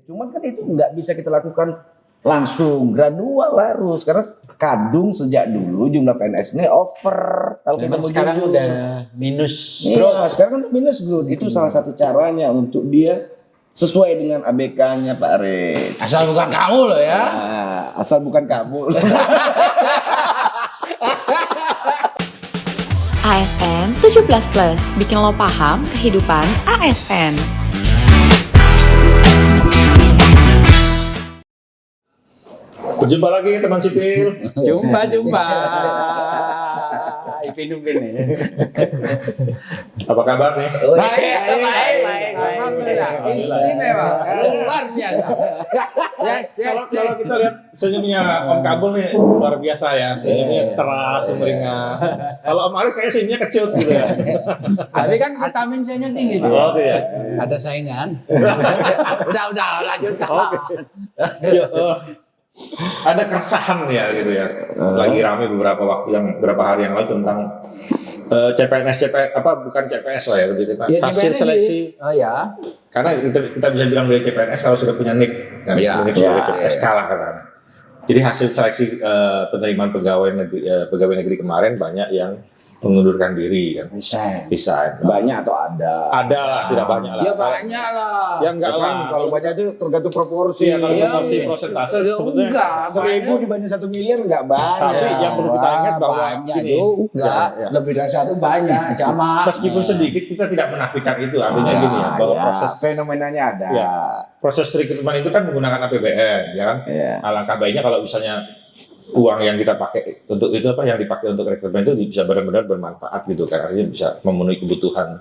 Cuman kan itu nggak bisa kita lakukan langsung, gradual harus. Karena kadung sejak dulu jumlah PNS ini over. Kalau kita mau sekarang jujur. udah minus Iya, growth. sekarang kan minus growth. Itu salah satu caranya untuk dia sesuai dengan ABK-nya Pak Aris. Asal bukan kamu loh ya. Nah, asal bukan kamu. ASN 17+, bikin lo paham kehidupan ASN. Berjumpa lagi teman sipil. Jumpa. Ipin-ipin nih. Apa kabar nih? Baik. Alhamdulillah. Istimewa. Luar biasa. Kalau kita lihat senyumnya Om Kabul nih luar biasa ya. Senyumnya cerah, sumringah. Kalau Om Arif kayaknya senyumnya kecut gitu ya. Tapi kan vitamin C-nya tinggi, Pak. Oh gitu ya. Ada saingan. Udah lanjut. Ya, ada keresahan ya gitu ya. Lagi ramai beberapa hari yang lalu tentang CPNS bukan CPNS lah ya lebih kita Ya, hasil CPNS seleksi. sih. Oh ya. Karena kita bisa bilang dari CPNS kalau sudah punya NIK kan, Iya. NIK sebagai CPNS lah katanya. Jadi hasil seleksi penerimaan pegawai negeri kemarin banyak yang mengundurkan diri kan. Resign. Banyak atau ada? Ada lah, tidak banyak lah. Ya banyak lah. Ya enggak Kan lah. kalau banyak itu tergantung proporsi. Iya, kalau Iya, proporsi iya. prosentase Ya, sebetulnya enggak, 1.000 dibanding 1 miliar nggak banyak. Tapi yang perlu kita ingat bahwa banyak gini, enggak, ya. lebih dari satu banyak, sama. Meskipun sedikit kita tidak menafikan itu, artinya gini ya, bahwa proses fenomenanya ada. Ya. proses rekrutmen itu kan menggunakan APBN, ya kan? Iya. Alangkah baiknya kalau misalnya uang yang kita pakai untuk itu yang dipakai untuk rekrutmen itu bisa benar-benar bermanfaat gitu kan, artinya bisa memenuhi kebutuhan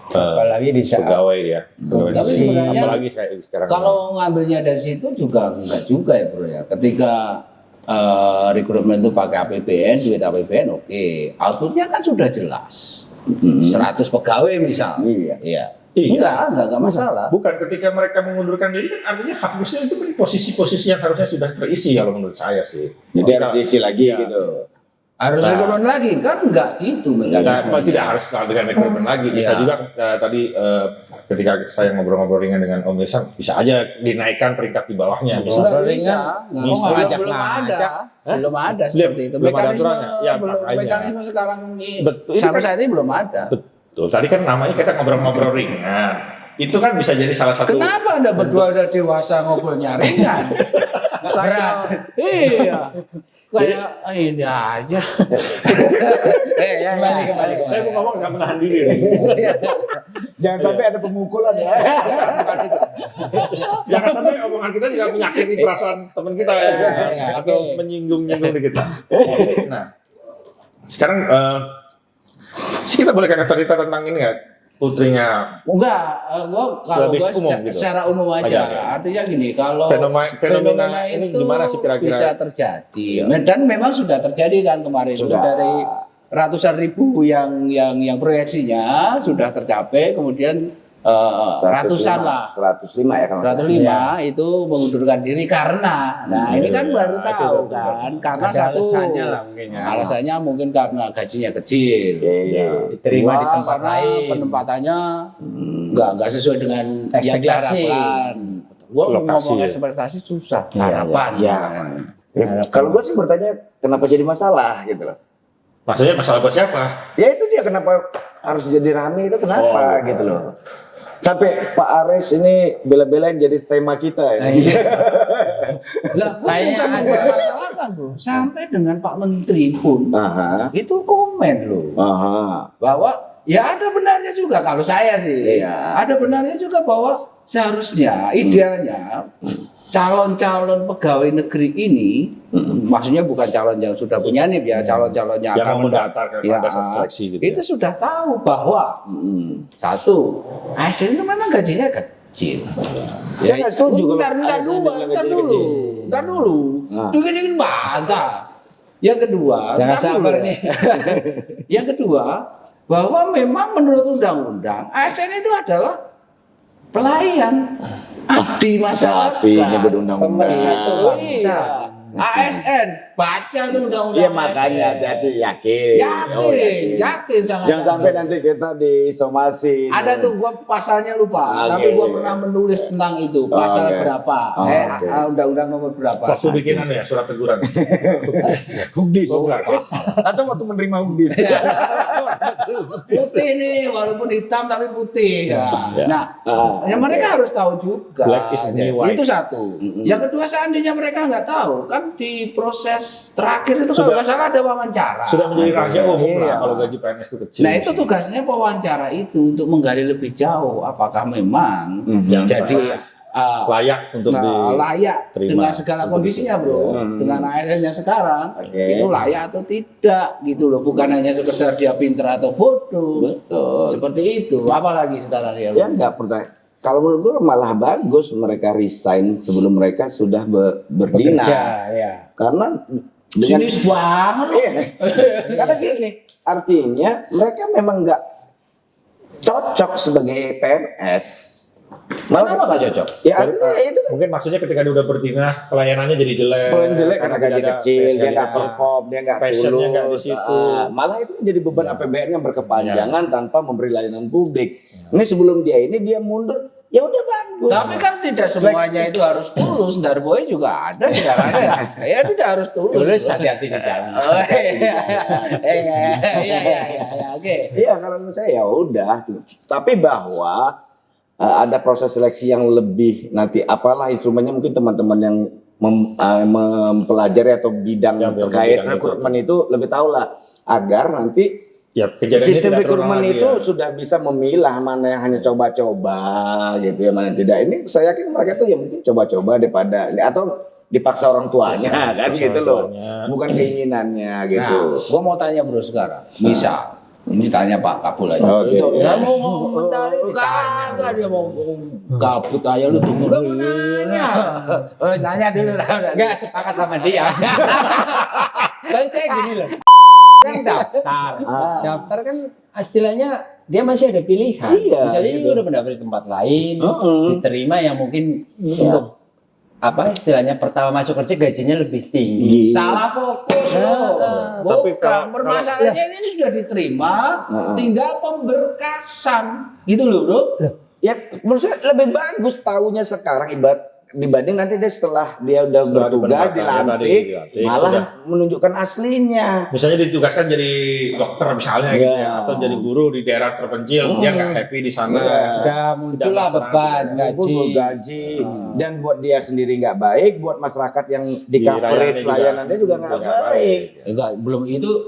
Apalagi di saat pegawai ya. Tapi sebenarnya apalagi kayak sekarang. kalau ngambilnya dari situ juga enggak juga ya bro ya. Ketika rekrutmen itu pakai APBN, duit APBN oke. Outputnya kan sudah jelas. 100 pegawai misal. Iya. Iya. Iya. Enggak masalah. Bukan ketika mereka mengundurkan diri kan artinya harusnya itu kan posisi-posisi yang harusnya sudah terisi kalau menurut saya sih. Jadi harus diisi lagi Iya. gitu. Harus rekrutmen lagi kan enggak gitu mekanismenya. Tidak harus dengan rekrutmen lagi, bisa Iya. juga tadi ketika saya ngobrol-ngobrol ringan dengan Om Ilham, bisa aja dinaikkan peringkat di bawahnya. Enggak Misalnya. bisa. Bisa. Belum ada. Belum ada seperti itu. Belum ada Mekanisme aturannya. Ya, belum makanya. mekanisme sekarang ini Betul. Ini sampai kan- saat ini belum ada. Betul. Tadi kan namanya kita ngobrol-ngobrol ringan. Itu kan bisa jadi salah satu. Kenapa Anda berdua udah dewasa ngobrolnya ringan? Kayak iya. Kayak ini aja. Kembali. Saya mau ngomong nggak menahan diri nih. Jangan sampai ada pemukulan ya. Bukan itu. Jangan sampai omongan kita juga menyakiti perasaan teman kita ya, Iya, atau oke. menyinggung dikit. Nah, sekarang kita boleh cerita tentang ini nggak? Putrinya Enggak, kalau Lebih gua umum secara, gitu. secara umum aja. Aja. Artinya gini, kalau fenomena ini itu gimana sih kira-kira? bisa terjadi. Dan memang sudah terjadi kan kemarin Sudah. dari ratusan ribu yang proyeksinya sudah tercapai, kemudian ratusan lah. 105 ya kalau 105 itu mengundurkan diri karena, nah ini kan baru itu tahu betul. kan, karena Ada satu alasannya lah mungkin ya. alasannya mungkin karena gajinya kecil. Iya. Diterima Dua, di tempat karena lain. penempatannya nggak sesuai dengan yang Ekspektasi. diharapkan. Gua Lokasi, ngomong ya. ekspektasi susah, Iya, harapan. iya. Kalau gue sih bertanya kenapa jadi masalah gitu loh. Maksudnya masalah buat siapa? Ya itu dia kenapa harus jadi rame itu kenapa gitu loh. Sampai Pak Aris ini bela-belain jadi tema kita ya. Lah, Kayaknya bukan ada- masalah kan, Bro. Sampai dengan Pak Menteri pun Aha. itu komen loh Aha. bahwa ya ada benarnya juga kalau saya sih. Iya. Ada benarnya juga bahwa seharusnya idealnya calon-calon pegawai negeri ini, maksudnya bukan calon yang sudah punya NIP ya, calon-calon yang Yang akan mau mendaftar ke Ya, pada saat seleksi gitu. itu sudah tahu bahwa satu, ASN itu memang gajinya kecil. Saya nggak setuju kalau Ntar ASN dibilang gajinya kecil. Ntar dulu. Nah. Dikit-dikit bantah. Yang kedua, Jangan ntar dulu sabar ya. nih. Yang kedua, bahwa memang menurut undang-undang ASN itu adalah pelayan abdi masyarakat. Tapi nyebut undang-undang. Pemersatu bangsa. ASN baca tuh undang-undang. Iya makanya ASN. hati-hati yakin. Oh, Yakin sangat. Jangan sampai nanti kita disomasi. Ada tuh gua pasalnya lupa, Oke. tapi gua pernah menulis tentang itu pasal Oke. berapa, Oke. undang-undang nomor berapa. Waktu bikinan ya surat teguran. Hugdis. Oh, bukan. Atau waktu menerima hugdis. Putih nih, walaupun hitam tapi putih. Nah, yang mereka harus tahu juga. Black is the new white. Itu satu. Yang kedua, seandainya mereka nggak tahu, kan di proses terakhir itu kalau nggak salah ada wawancara. Sudah menjadi rahasia umum Iya. lah kalau gaji PNS itu kecil. Nah itu tugasnya pewawancara itu untuk menggali lebih jauh apakah memang Yang jadi layak untuk layak diterima dengan segala untuk kondisinya bro, dengan ASN-nya sekarang Oke. itu layak atau tidak gitu loh, bukan hanya sekedar dia pinter atau bodoh. Betul. Seperti itu, apalagi sekarang dia. Ya enggak pertanyaan. Kalau menurut gue malah bagus mereka resign sebelum mereka sudah berdinas. ya. Karena dengan Sinis banget loh. Iya. Karena gini, artinya mereka memang nggak cocok sebagai PNS. Kenapa nggak cocok? Ya artinya itu kan Mungkin maksudnya ketika dia udah berdinas pelayanannya jadi jelek. paling jelek karena gaji tidak ada kecil, dia gaji nggak kecil. perform, dia nggak Passionnya tulus. nggak di situ. Malah itu kan jadi beban APBN yang berkepanjangan tanpa memberi layanan publik. Ini sebelum dia mundur, ya udah bagus. Tapi kan tidak semuanya itu harus tulus. Darboy juga ada sekarang ya. Ya tidak harus tulus. Terus hati-hati di jalan. Oh, iya, oke. Iya kalau menurut saya ya udah. Tapi bahwa ada proses seleksi yang lebih nanti apalah instrumennya mungkin teman-teman yang mempelajari atau bidang Ya, terkait bidang itu. rekrutmen itu lebih tahu lah agar nanti Ya, kejadian ini sistem tidak terulang rekrutmen lagi itu ya. sudah bisa memilah mana yang hanya coba-coba gitu ya mana yang tidak. Ini saya yakin mereka tuh ya mungkin coba-coba daripada atau dipaksa orang tuanya kan dipaksa gitu orang loh. tuanya. Bukan keinginannya gitu. Nah, gua mau tanya bro sekarang. Misal ini tanya Pak Kabul aja. Oke. Ya mau komentar kagak dia mau kabut aja lu tunggu dulu nanya. Nanya dulu lah. Enggak sepakat sama dia. Dan saya gini loh. Kan daftar. Daftar kan istilahnya dia masih ada pilihan. Iya, Misalnya gitu. dia udah mendaftar di tempat lain, diterima yang mungkin Iya. untuk apa istilahnya pertama masuk kerja gajinya lebih tinggi. Salah fokus loh. Tapi Bukan, kalau- permasalahannya ini sudah diterima, tinggal pemberkasan. Gitu loh, Bro. Ya menurut saya lebih bagus tahunya sekarang dibanding nanti dia setelah dia udah Setelah bertugas dipenempatkan, dilantik dilantik, malah sudah. menunjukkan aslinya. Misalnya ditugaskan jadi dokter misalnya gitu Iya. ya, atau jadi guru di daerah terpencil, dia nggak happy di sana. Iya. Sudah muncul lah melaksanakan beban Ngumpul gaji. gaji dan buat dia sendiri nggak baik, buat masyarakat yang di coverage layanannya juga nggak baik. Enggak, belum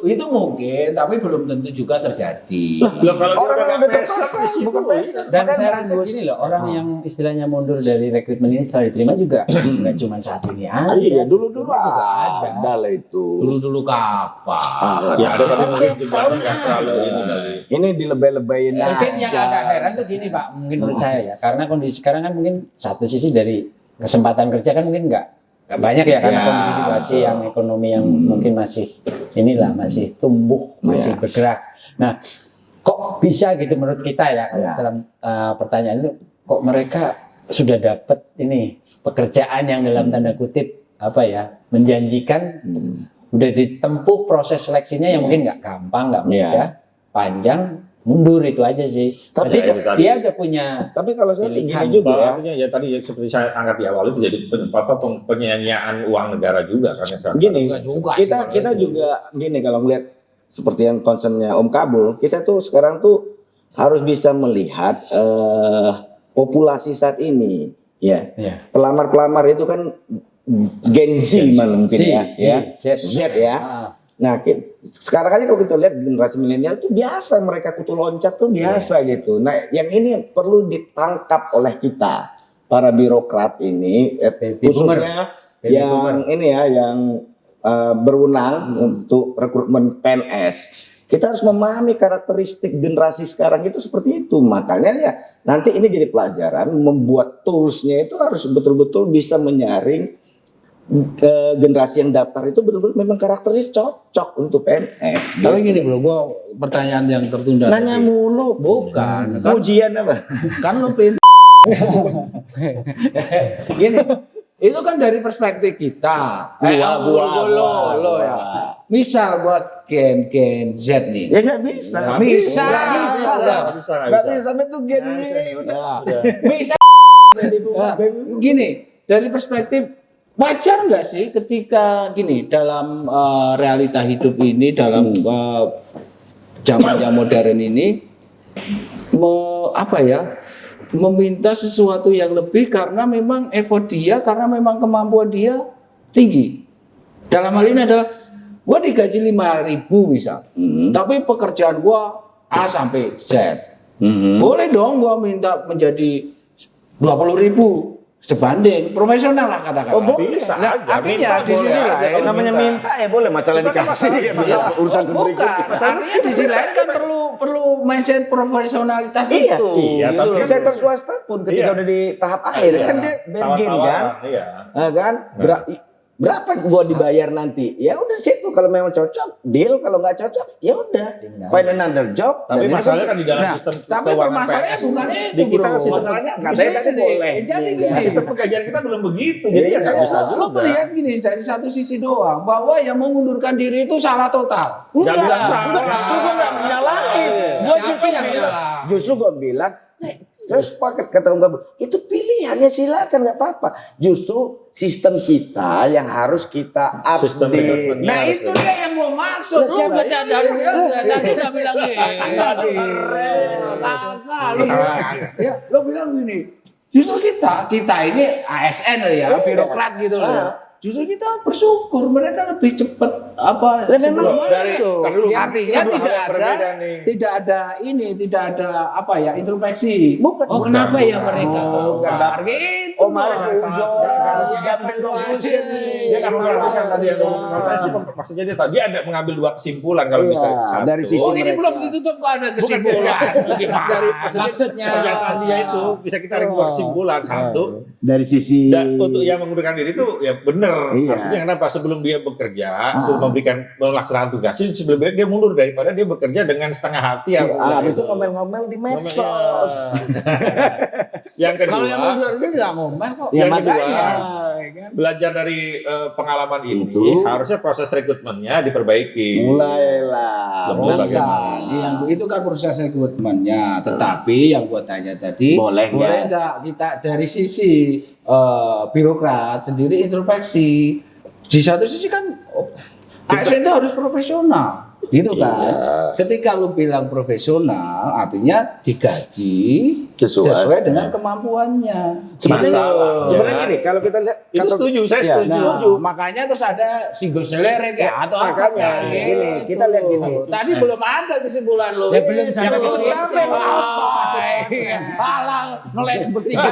itu mungkin, tapi belum tentu juga terjadi. Loh, kalau dia Orang yang nggak udah passion terpasang di situ, bukan iya. passion. Dan Makanya saya rasa bagus. gini loh, orang yang istilahnya mundur dari rekrutmen ini setelah diterima juga nggak cuma saat ini aja. Iya dulu-dulu sebelumnya juga ada lah itu. Dulu-dulu kapan? Ya ada tapi mungkin jumlahnya nggak terlalu ini kali. Ini dilebay-lebayin Mungkin yang aja. agak heran tuh gini Pak, mungkin menurut saya ya, karena kondisi sekarang kan mungkin satu sisi dari kesempatan kerja kan mungkin nggak banyak ya, karena Ya, kondisi situasi betul. yang ekonomi yang mungkin masih inilah masih tumbuh, masih bergerak. Nah, kok bisa gitu menurut kita ya, kalau Ya. dalam pertanyaan itu, kok mereka sudah dapat ini pekerjaan yang dalam tanda kutip apa ya menjanjikan, udah ditempuh proses seleksinya yang mungkin nggak gampang, nggak Iya. mudah, panjang, mundur itu aja sih. Tapi Berarti kan- dia udah punya Tapi kalau saya gini Pilihan. juga ya. Artinya ya tadi ya, seperti saya angkat di awal itu jadi penyanyian uang negara juga kan ya. Gini, Enggak juga sih kalau kita itu. juga gini kalau ngeliat seperti yang concernnya Om Kabul, kita tuh sekarang tuh harus bisa melihat populasi saat ini, ya. ya. Pelamar-pelamar itu kan Gen Z malah mungkin Z, ya, Z, ya. Z. Z ya. Ah, Nah, sekarang aja kalau kita lihat generasi milenial itu biasa mereka kutu loncat tuh biasa gitu. Nah, yang ini perlu ditangkap oleh kita para birokrat ini, Baby khususnya Baby yang ini ya, yang berwenang untuk rekrutmen PNS. Kita harus memahami karakteristik generasi sekarang itu seperti itu. Makanya ya nanti ini jadi pelajaran membuat toolsnya itu harus betul-betul bisa menyaring generasi yang daftar itu betul-betul memang karakternya cocok untuk PNS. Tapi gini bro, gua pertanyaan yang tertunda. Nanya tadi. mulu, Bukan, kan, ujian apa? kan lu pintar. Gini, Itu kan dari perspektif kita. Lo ya. Misal buat Gen Z nih. Ya nggak bisa. Nggak bisa. Nggak bisa sampai tuh Gen Y udah. Misal gini, dari perspektif wajar nggak sih ketika gini dalam realita hidup ini, dalam zaman yang modern ini, meminta sesuatu yang lebih karena memang effort dia, karena memang kemampuan dia tinggi. Dalam hal ini adalah gua digaji 5.000 misal, tapi pekerjaan gua A sampai Z. Boleh dong gua minta menjadi 20.000 sebanding profesional lah katakan. Oh boleh. Nah, artinya di sisi lain namanya minta ya boleh, masalah dikasih ya masalah urusan berikutnya. Artinya di sisi lain kan perlu mindset profesionalitas Iya, itu. iya, gitu tapi loh. Di sektor swasta pun ketika udah di tahap akhir kan dia bargain kan, Iya. kan berapa gua dibayar nanti? Ya udah situ kalau memang cocok deal, kalau nggak cocok ya udah find another job. Tapi Dan masalahnya itu kan di dalam Nah, sistem tapi keuangan permasalahannya PNS bukan itu, di kita kan bro. sistem masalahnya katanya tadi boleh. Jadi gini, sistem penggajian kita belum begitu. Jadi ya nggak bisa lo juga. melihat gini dari satu sisi doang bahwa yang mengundurkan diri itu salah total. Nggak bisa. Enggak, justru gua nggak menyalahin. Gua Siapa justru yang bilang, nyala? justru gua bilang, saya sepakat kata Om Babel, itu pilihannya silakan nggak apa-apa. Justru sistem kita yang harus kita Sistem update. rekrutmennya. Nah harus itu ada. dia yang gua maksud. Lah, Lu siapa? nggak dari tadi nggak bilang Aduh, kagak. Ya, lo bilang gini. Justru kita ini ASN ya, birokrat gitu loh. Justru kita bersyukur mereka lebih cepat Lah, memang sebelum dari- masuk. tar dulu, Artinya kita dua hal tidak yang ada berbeda nih. tidak ada introspeksi. Bukan, Oh bukan, kenapa ya bukan. mereka? Bukan. Gitu. Oh, Maris loh. Uzon, Iya, jumping conclusion nih. Dia nggak memperhatikan tadi yang kalau saya sih maksudnya dia ada mengambil dua kesimpulan kalau Iya, bisa satu. dari sisi Oh ini mereka. belum ditutup kok ada kesimpulan. dari Maksudnya pernyataan dia itu bisa kita tarik dua kesimpulan satu. Dari sisi Dan untuk yang mengundurkan diri itu ya benar. Iya. Artinya kenapa sebelum dia bekerja, sebelum melaksanakan tugasnya sebelumnya dia mundur daripada dia bekerja dengan setengah hati. habis itu ngomel-ngomel di medsos. Yang kedua, kalau yang mundur itu tidak ngomel kok. Ya Yang kedua, makanya. belajar dari pengalaman ini Itu. harusnya proses rekrutmennya diperbaiki. Mulailah. Lebih bagaimana? Yang itu kan proses rekrutmennya. Tetapi yang gua tanya tadi, Boleh nggak kita dari sisi birokrat sendiri introspeksi. Di satu sisi kan ASN itu harus profesional. Gitu kan. Ketika lu bilang profesional, artinya digaji sesuai dengan kemampuannya. Masalah. Sebenarnya gini, kalau kita lihat Itu setuju, saya Ya, setuju. Makanya terus ada single salary atau apa makanya, gini, kita lihat gini. Tadi belum ada kesimpulan lo. Ya, belum sampai ke situ. Malah ngeles bertiga.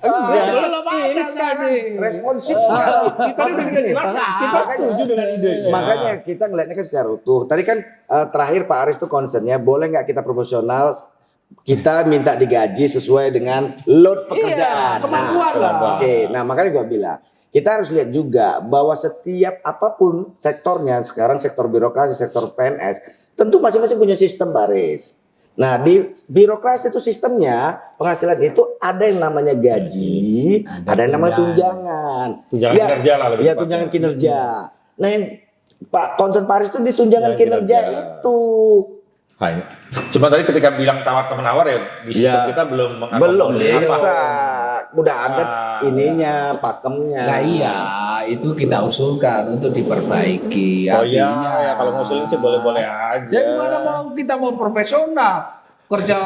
Enggak. Belum ada tadi. Responsif sekali. Tadi udah kita jelaskan, kita setuju dengan idenya. Makanya kita ngelihatnya kan secara utuh. Tadi kan terakhir Pak Aris tuh concernnya boleh nggak kita proporsional, kita minta digaji sesuai dengan load pekerjaan. Iya, kemampuan lah. Oke, nah makanya gua bilang kita harus lihat juga bahwa setiap apapun sektornya sekarang, sektor birokrasi, sektor PNS, tentu masing-masing punya sistem Pak Aris. Nah di birokrasi itu sistemnya penghasilan itu ada yang namanya gaji, ada yang namanya tunjangan. Tunjangan kinerja lah lebih Iya tepatnya. tunjangan kinerja. Nah yang Pak Konsen Paris itu di tunjangan Tunjangan kinerja kinerja. itu. Hanya. Cuma tadi ketika bilang tawar menawar ya di sistem kita belum Belum mengakomodir bisa. Udah ada Ah, ininya, pakemnya. Nah iya, itu kita usulkan untuk diperbaiki. Oh iya, Artinya, ya kalau ngusulin sih boleh-boleh aja. ya gimana mau kita mau profesional kerja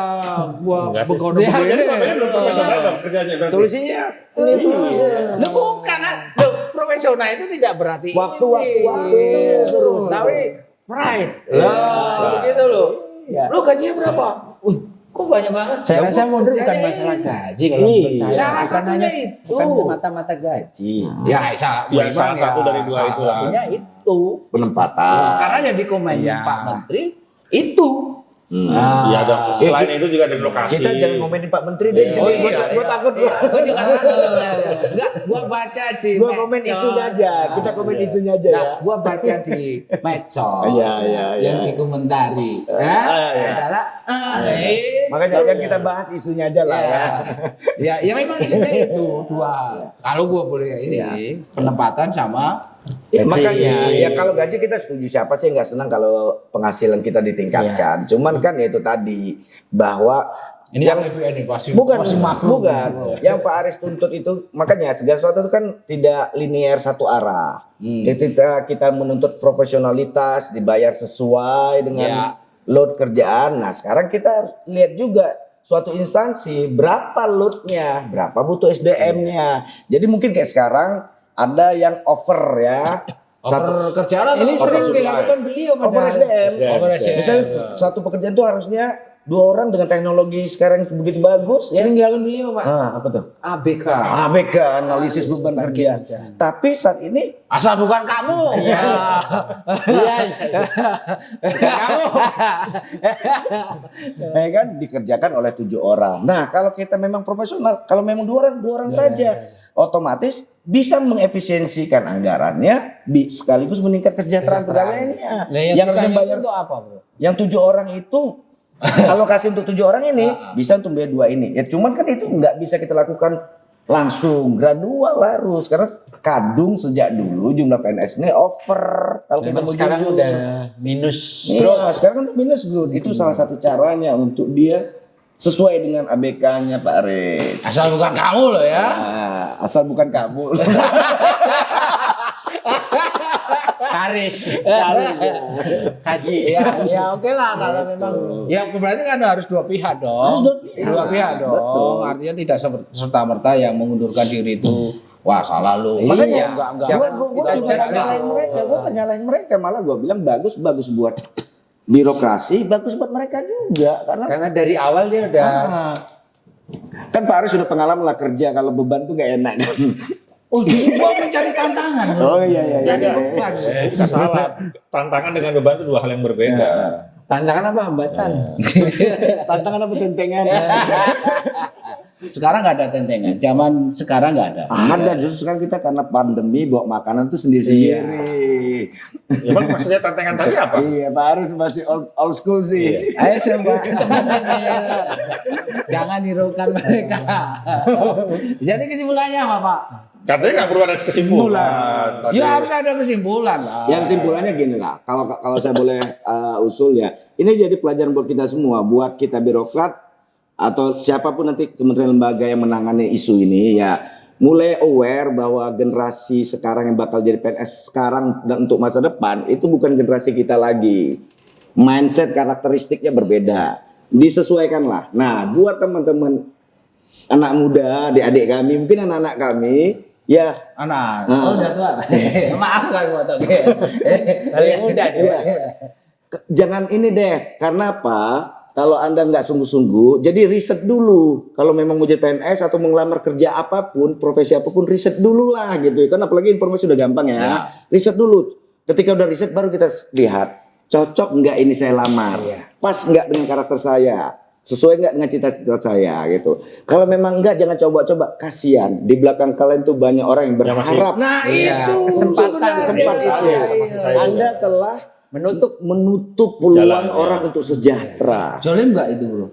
gua Enggak sih. begono Dia jadi selama ini belum profesional dong kerjanya berarti. Solusinya ini terus. Lu bukan, lu profesional itu tidak berarti Waktu, ini. waktu, terus. Tapi pride. Iya. Lah, begitu loh. Iya. Lu gajinya berapa? Kok banyak banget? Saya Ya, rasa gua mundur bukan kerjain. masalah gaji kalau Iya. menurut saya. Salah Bukan satunya hanya itu. bukan mata-mata gaji. Ya, Ya, salah satu dari dua salah itulah. satunya itu. Penempatan. Karena yang dikomen Iya. Pak Menteri itu. Nah, Iya, ada selain itu juga ada lokasi. Kita jangan ngomenin Pak Menteri deh di Oh sini. iya, Gua takut gua. Gua juga takut. Enggak, gua baca di Gua komen medsos. isunya aja. Kita komen isunya aja Nah, ya. gua baca di medsos Iya, iya, yang iya. dikomentari. iya. Adalah Makanya yang kita bahas isunya aja lah ya. Ya memang isunya itu dua. Kalau gua boleh ini penempatan sama Makanya ya kalau gaji kita setuju, siapa sih nggak senang kalau penghasilan kita ditingkatkan. Cuman kan ya itu tadi bahwa ini yang APBN ini pasti bukan. Yang Pak Aris tuntut itu, makanya segala sesuatu itu kan tidak linear satu arah. Ketika kita menuntut profesionalitas, dibayar sesuai dengan load kerjaan. Nah sekarang kita harus lihat juga suatu instansi berapa loadnya, berapa butuh SDM-nya. Jadi mungkin kayak sekarang ada yang over ya. over kerjaan atau Ini sering supply. dilakukan beliau Over padahal. SDM. Over SDM. Misalnya satu pekerjaan itu harusnya 2 orang dengan teknologi sekarang begitu bagus ya. Sering dilakukan beliau, Pak. Apa tuh? ABK. ABK, analisis beban kerja. Tapi saat ini asal bukan kamu. Iya. kan dikerjakan oleh 7 orang. Nah, kalau kita memang profesional, kalau memang 2 orang saja, otomatis bisa mengefisiensikan anggarannya, sekaligus meningkat kesejahteraan pegawainya. Nah, yang Yang harusnya bayar untuk apa, Bro? yang 7 orang itu alokasi untuk 7 orang ini bisa untuk bayar 2 ini. Ya cuman kan itu nggak bisa kita lakukan langsung, gradual harus, karena kadung sejak dulu jumlah PNS ini over. Kalau kita Memang mau sekarang jujur. udah minus Iya, sekarang kan minus growth. Itu salah satu caranya untuk dia sesuai dengan ABK-nya Pak Aris. Asal bukan kamu loh ya. Nah, asal bukan kamu. Karis. Kaji. Ya oke lah kalau memang ya berarti kan harus dua pihak dong. Harus dua pihak. Dua pihak dong. Betul. Artinya tidak serta merta yang mengundurkan diri itu wah salah lu. Makanya enggak. Gue juga nggak nyalahin mereka, gue kan nyalahin mereka, malah gue bilang bagus buat birokrasi, bagus buat mereka juga Karena dari awal dia udah kan Pak Aris sudah pengalaman lah kerja kalau beban tuh gak enak kan. Oh jadi gua mencari tantangan. Oh iya. Jadi beban. Salah. Tantangan dengan beban itu 2 hal yang berbeda. tantangan apa hambatan? Tantangan apa tentengan? Sekarang nggak ada tentengan. Zaman sekarang nggak ada. Ada, justru sekarang kita karena pandemi bawa makanan tuh sendiri-sendiri. Emang maksudnya tantangan tadi apa? Iya, Pak Aris masih old school sih. Ayo coba jangan nirukan mereka. Jadi kesimpulannya apa Pak? Katanya nggak perlu ada kesimpulan. Tadi. Ya harus ada kesimpulan lah. Yang simpulannya gini lah, kalau saya boleh usul ya, ini jadi pelajaran buat kita semua, buat kita birokrat atau siapapun nanti kementerian lembaga yang menangani isu ini ya, mulai aware bahwa generasi sekarang yang bakal jadi PNS sekarang dan untuk masa depan itu bukan generasi kita lagi. Mindset karakteristiknya berbeda. Disesuaikanlah. Nah, buat teman-teman anak muda, adik-adik kami, mungkin anak-anak kami ya Anak, udah tua. Maaf kalau mau tahu. Dari muda dia. jangan ini deh, karena apa? Kalau Anda nggak sungguh-sungguh, jadi riset dulu. Kalau memang mau jadi PNS atau mau ngelamar kerja apapun, profesi apapun, riset dulu lah gitu. Kan apalagi informasi udah gampang ya. Riset dulu. Ketika udah riset baru kita lihat, cocok nggak ini saya lamar? Pas nggak dengan karakter saya? Sesuai nggak dengan cita-cita saya gitu. Kalau memang nggak, jangan coba-coba. Kasihan. Di belakang kalian tuh banyak orang yang berharap. Nah itu kesempatan itu. Anda telah menutup peluang Jalan, orang untuk sejahtera. Jolim nggak itu bro?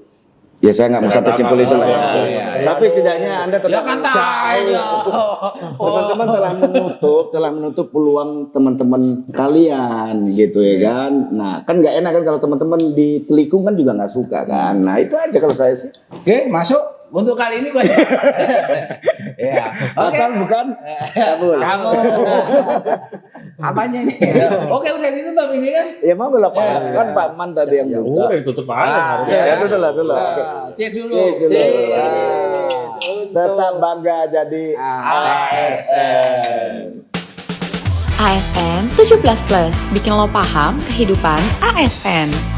Ya saya nggak mau sampai simpul itu lah ya. iya. Tapi setidaknya Anda Ya tetap kan tanya. teman-teman telah menutup peluang teman-teman kalian gitu ya kan. Nah kan nggak enak kan kalau teman-teman ditelikung kan juga nggak suka kan. Nah itu aja kalau saya sih. Oke masuk untuk kali ini gue. Ya. Oke. Asal bukan kabul. Kamu. Apanya ini? Oke udah ditutup ini kan? Ya mau lah Pak. Kan Pak Man tadi yang buka. Udah ditutup aja. Ya itu lah. Cek dulu. Cheers dulu. Cheers. Tetap bangga jadi ASN. ASN 17+, bikin lo paham kehidupan ASN.